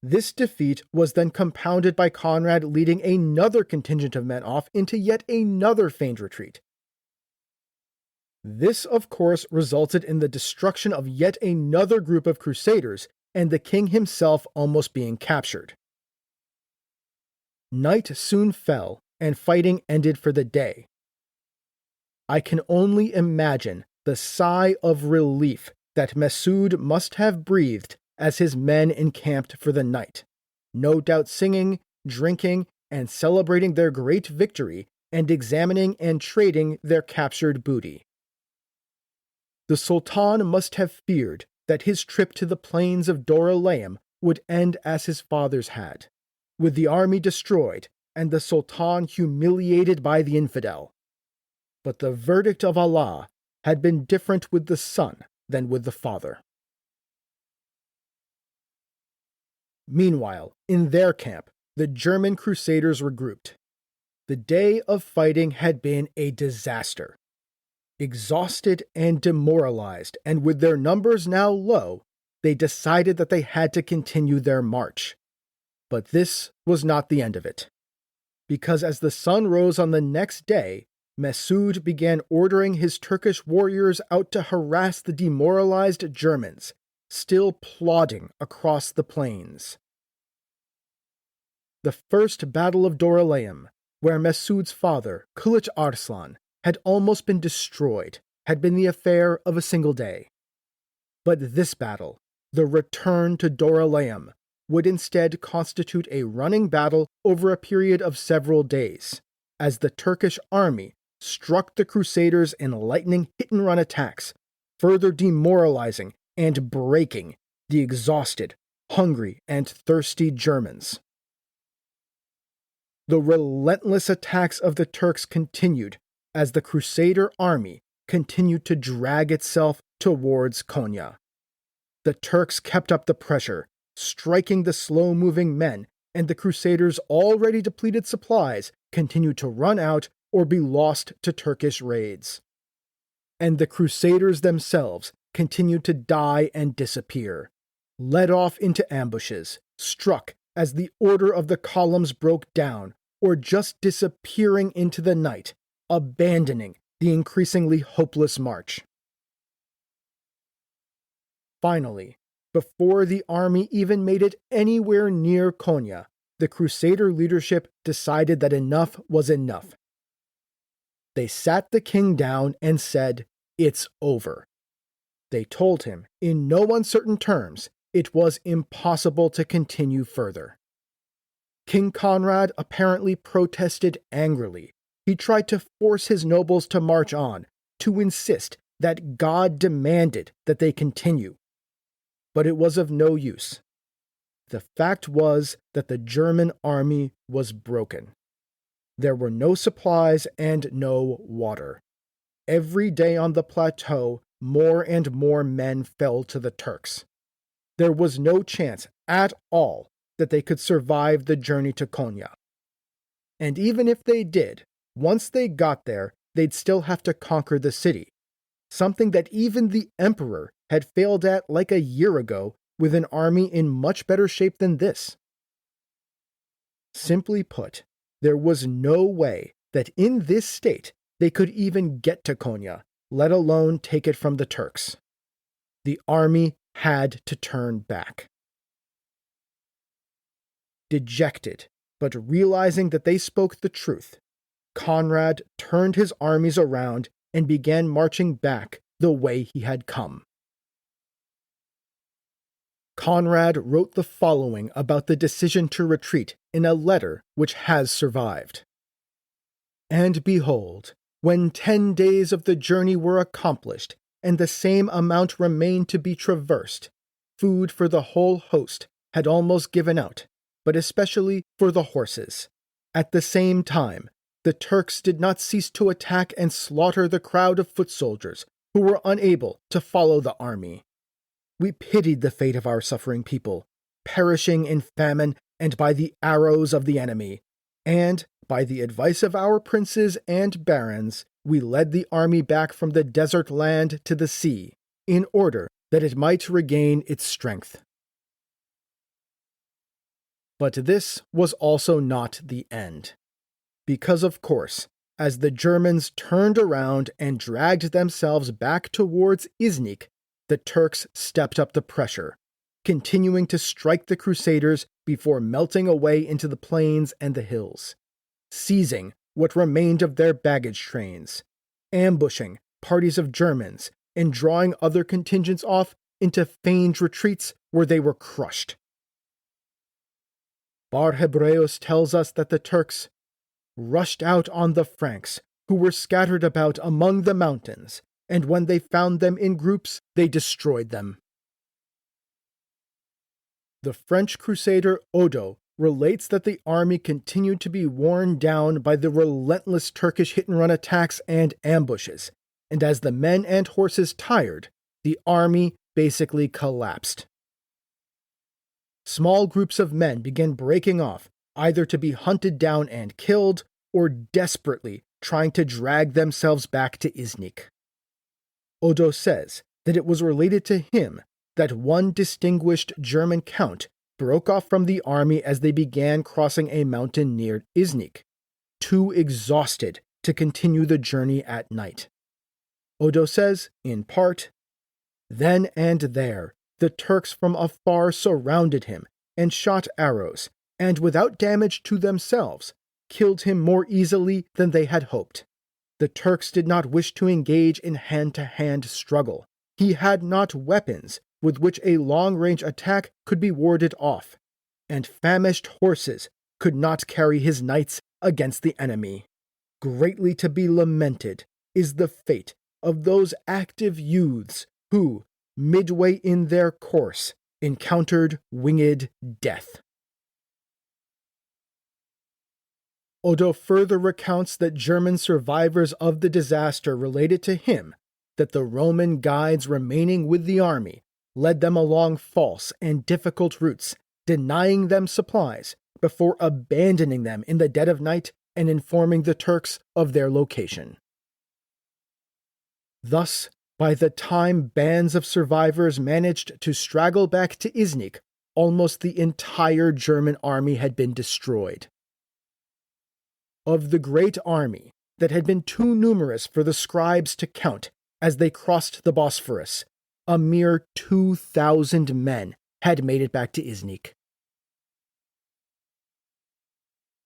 [SPEAKER 1] This defeat was then compounded by Conrad leading another contingent of men off into yet another feigned retreat. This, of course, resulted in the destruction of yet another group of crusaders, and the king himself almost being captured. Night soon fell, and fighting ended for the day. I can only imagine the sigh of relief that Mesud must have breathed as his men encamped for the night, no doubt singing, drinking, and celebrating their great victory, and examining and trading their captured booty. The Sultan must have feared that his trip to the plains of Dorylaeum would end as his father's had, with the army destroyed and the Sultan humiliated by the infidel. But the verdict of Allah had been different with the son than with the father. Meanwhile, in their camp, the German crusaders regrouped. The day of fighting had been a disaster. Exhausted and demoralized, and with their numbers now low, they decided that they had to continue their march. But this was not the end of it. Because as the sun rose on the next day, Mesud began ordering his Turkish warriors out to harass the demoralized Germans, still plodding across the plains. The first battle of Dorylaeum, where Mesud's father, Kılıç Arslan, had almost been destroyed, had been the affair of a single day. But this battle, the return to Dorylaeum, would instead constitute a running battle over a period of several days, as the Turkish army struck the Crusaders in lightning hit-and-run attacks, further demoralizing and breaking the exhausted, hungry, and thirsty Germans. The relentless attacks of the Turks continued as the Crusader army continued to drag itself towards Konya. The Turks kept up the pressure, striking the slow-moving men, and the Crusaders' already depleted supplies continued to run out or be lost to Turkish raids. And the Crusaders themselves continued to die and disappear, led off into ambushes, struck as the order of the columns broke down, or just disappearing into the night, abandoning the increasingly hopeless march. Finally, before the army even made it anywhere near Konya, the Crusader leadership decided that enough was enough. They sat the king down and said, "It's over." They told him, in no uncertain terms, it was impossible to continue further. King Conrad apparently protested angrily. He tried to force his nobles to march on, to insist that God demanded that they continue. But it was of no use. The fact was that the German army was broken. There were no supplies and no water. Every day on the plateau, more and more men fell to the Turks. There was no chance at all that they could survive the journey to Konya. And even if they did, once they got there, they'd still have to conquer the city, something that even the emperor had failed at like a year ago with an army in much better shape than this. Simply put, there was no way that in this state they could even get to Konya, let alone take it from the Turks. The army had to turn back. Dejected, but realizing that they spoke the truth, Conrad turned his armies around and began marching back the way he had come. Conrad wrote the following about the decision to retreat in a letter which has survived. "And behold, when 10 days of the journey were accomplished, and the same amount remained to be traversed, food for the whole host had almost given out, but especially for the horses. At the same time, the Turks did not cease to attack and slaughter the crowd of foot soldiers who were unable to follow the army. We pitied the fate of our suffering people, perishing in famine and by the arrows of the enemy, and, by the advice of our princes and barons, we led the army back from the desert land to the sea, in order that it might regain its strength." But this was also not the end. Because, of course, as the Germans turned around and dragged themselves back towards Iznik, the Turks stepped up the pressure, continuing to strike the Crusaders before melting away into the plains and the hills, seizing what remained of their baggage trains, ambushing parties of Germans, and drawing other contingents off into feigned retreats where they were crushed. Bar Hebreus tells us that the Turks rushed out on the Franks, who were scattered about among the mountains, and when they found them in groups, they destroyed them. The French crusader Odo relates that the army continued to be worn down by the relentless Turkish hit-and-run attacks and ambushes, and as the men and horses tired, the army basically collapsed. Small groups of men began breaking off, either to be hunted down and killed, or desperately trying to drag themselves back to Iznik. Odo says that it was related to him that one distinguished German count broke off from the army as they began crossing a mountain near Iznik, too exhausted to continue the journey at night. Odo says, in part, "Then and there, the Turks from afar surrounded him and shot arrows, and without damage to themselves, killed him more easily than they had hoped. The Turks did not wish to engage in hand-to-hand struggle. He had not weapons with which a long-range attack could be warded off, and famished horses could not carry his knights against the enemy. greatly to be lamented is the fate of those active youths who, midway in their course, encountered winged death. Odo further recounts that German survivors of the disaster related to him that the Roman guides remaining with the army led them along false and difficult routes, denying them supplies before abandoning them in the dead of night and informing the Turks of their location. Thus, by the time bands of survivors managed to straggle back to Iznik, almost the entire German army had been destroyed. Of the great army that had been too numerous for the scribes to count as they crossed the Bosphorus, a mere 2,000 men had made it back to Iznik.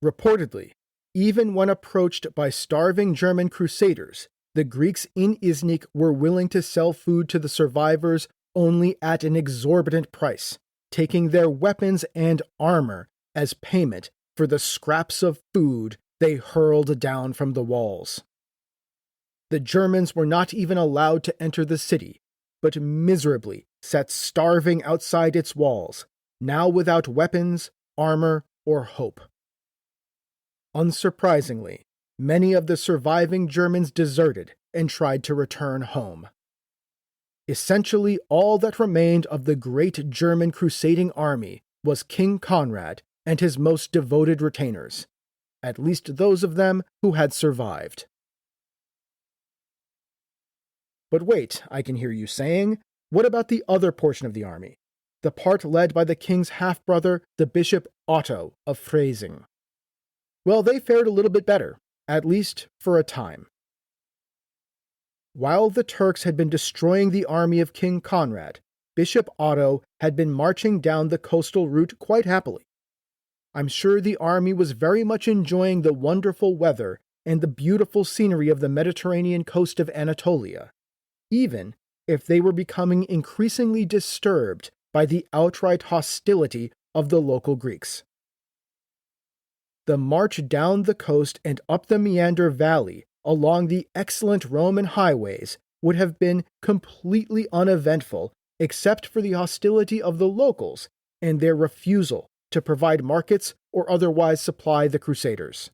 [SPEAKER 1] Reportedly, even when approached by starving German crusaders, the Greeks in Iznik were willing to sell food to the survivors only at an exorbitant price, taking their weapons and armor as payment for the scraps of food they hurled down from the walls. The Germans were not even allowed to enter the city, but miserably sat starving outside its walls, now without weapons, armor, or hope. Unsurprisingly, many of the surviving Germans deserted and tried to return home. Essentially, all that remained of the great German crusading army was King Conrad and his most devoted retainers, at least those of them who had survived. But wait, I can hear you saying, what about the other portion of the army? The part led by the king's half-brother, the Bishop Otto of Freising. Well, they fared a little bit better, at least for a time. While the Turks had been destroying the army of King Conrad, Bishop Otto had been marching down the coastal route quite happily. I'm sure the army was very much enjoying the wonderful weather and the beautiful scenery of the Mediterranean coast of Anatolia, even if they were becoming increasingly disturbed by the outright hostility of the local Greeks. The march down the coast and up the Meander Valley along the excellent Roman highways would have been completely uneventful except for the hostility of the locals and their refusal to provide markets or otherwise supply the Crusaders.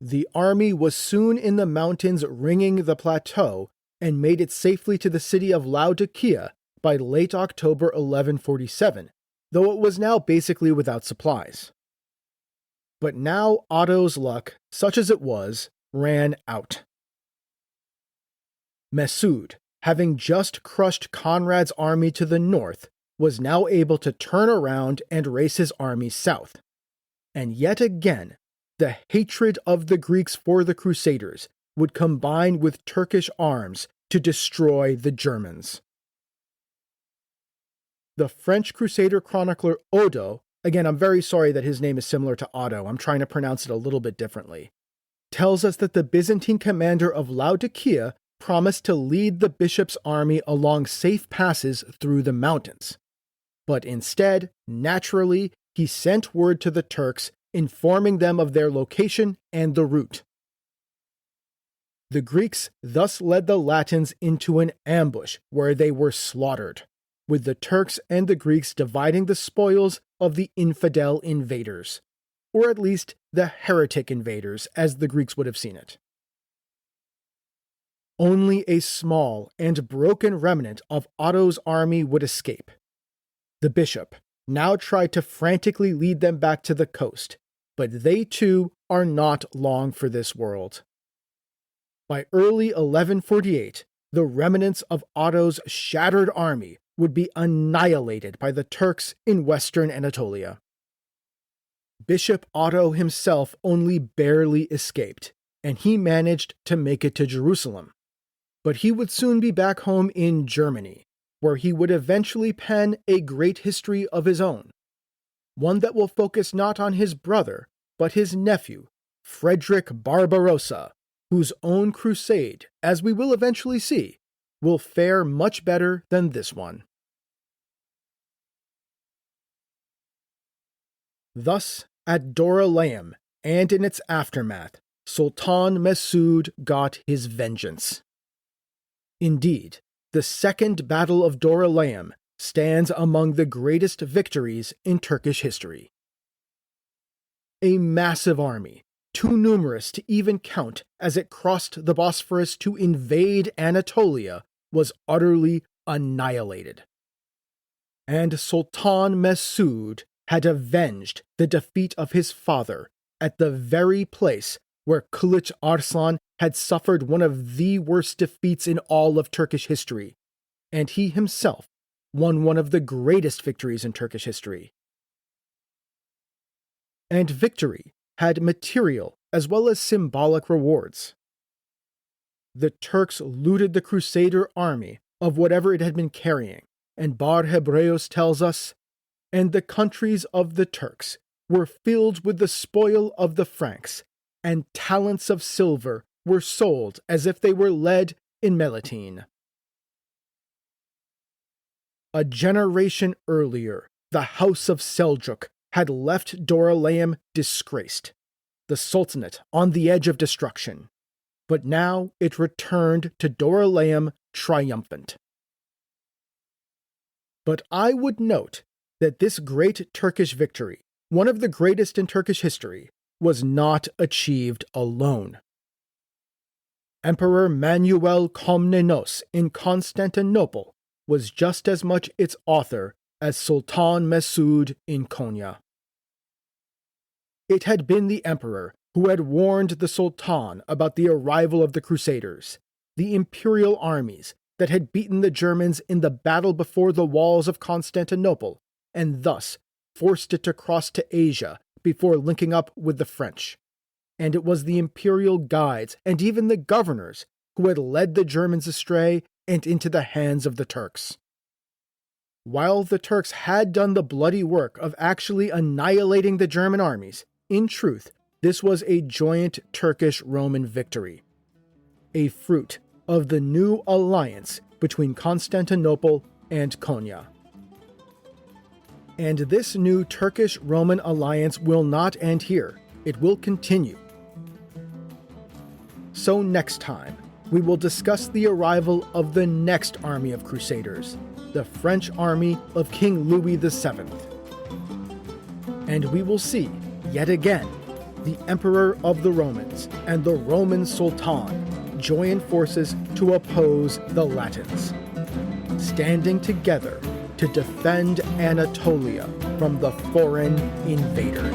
[SPEAKER 1] The army was soon in the mountains ringing the plateau and made it safely to the city of Laodicea by late October 1147, though it was now basically without supplies. But now Otto's luck, such as it was, ran out. Mesud, having just crushed Conrad's army to the north, was now able to turn around and race his army south. And yet again, the hatred of the Greeks for the Crusaders would combine with Turkish arms to destroy the Germans. The French Crusader chronicler Odo, again, I'm very sorry that his name is similar to Otto, I'm trying to pronounce it a little bit differently, tells us that the Byzantine commander of Laodicea promised to lead the bishop's army along safe passes through the mountains. But instead, naturally, he sent word to the Turks, informing them of their location and the route. The Greeks thus led the Latins into an ambush where they were slaughtered, with the Turks and the Greeks dividing the spoils of the infidel invaders, or at least the heretic invaders, as the Greeks would have seen it. Only a small and broken remnant of Otto's army would escape. The bishop now tried to frantically lead them back to the coast, but they too are not long for this world. By early 1148, the remnants of Otto's shattered army would be annihilated by the Turks in western Anatolia. Bishop Otto himself only barely escaped, and he managed to make it to Jerusalem. But he would soon be back home in Germany, where he would eventually pen a great history of his own, one that will focus not on his brother, but his nephew, Frederick Barbarossa, whose own crusade, as we will eventually see, will fare much better than this one. Thus, at Dorylaeum, and in its aftermath, Sultan Mesud got his vengeance. Indeed, the Second Battle of Dorylaeum stands among the greatest victories in Turkish history. A massive army, too numerous to even count as it crossed the Bosphorus to invade Anatolia, was utterly annihilated. And Sultan Mesud had avenged the defeat of his father at the very place where Kılıç Arslan had suffered one of the worst defeats in all of Turkish history, and he himself won one of the greatest victories in Turkish history. And victory had material as well as symbolic rewards. The Turks looted the Crusader army of whatever it had been carrying, and Bar Hebreos tells us, "And the countries of the Turks were filled with the spoil of the Franks, and talents of silver were sold as if they were lead in Melitene." A generation earlier, the House of Seljuk had left Dorylaeum disgraced, the Sultanate on the edge of destruction, but now it returned to Dorylaeum triumphant. But I would note that this great Turkish victory, one of the greatest in Turkish history, was not achieved alone. Emperor Manuel Komnenos in Constantinople was just as much its author as Sultan Mesud in Konya. It had been the emperor who had warned the Sultan about the arrival of the Crusaders, the imperial armies that had beaten the Germans in the battle before the walls of Constantinople, and thus forced it to cross to Asia before linking up with the French. And it was the imperial guides and even the governors who had led the Germans astray and into the hands of the Turks. While the Turks had done the bloody work of actually annihilating the German armies, in truth, this was a joint Turkish-Roman victory, a fruit of the new alliance between Constantinople and Konya. And this new Turkish-Roman alliance will not end here. It will continue. So next time, we will discuss the arrival of the next army of Crusaders, the French army of King Louis VII. And we will see, yet again, the Emperor of the Romans and the Roman Sultan join forces to oppose the Latins, standing together to defend Anatolia from the foreign invader.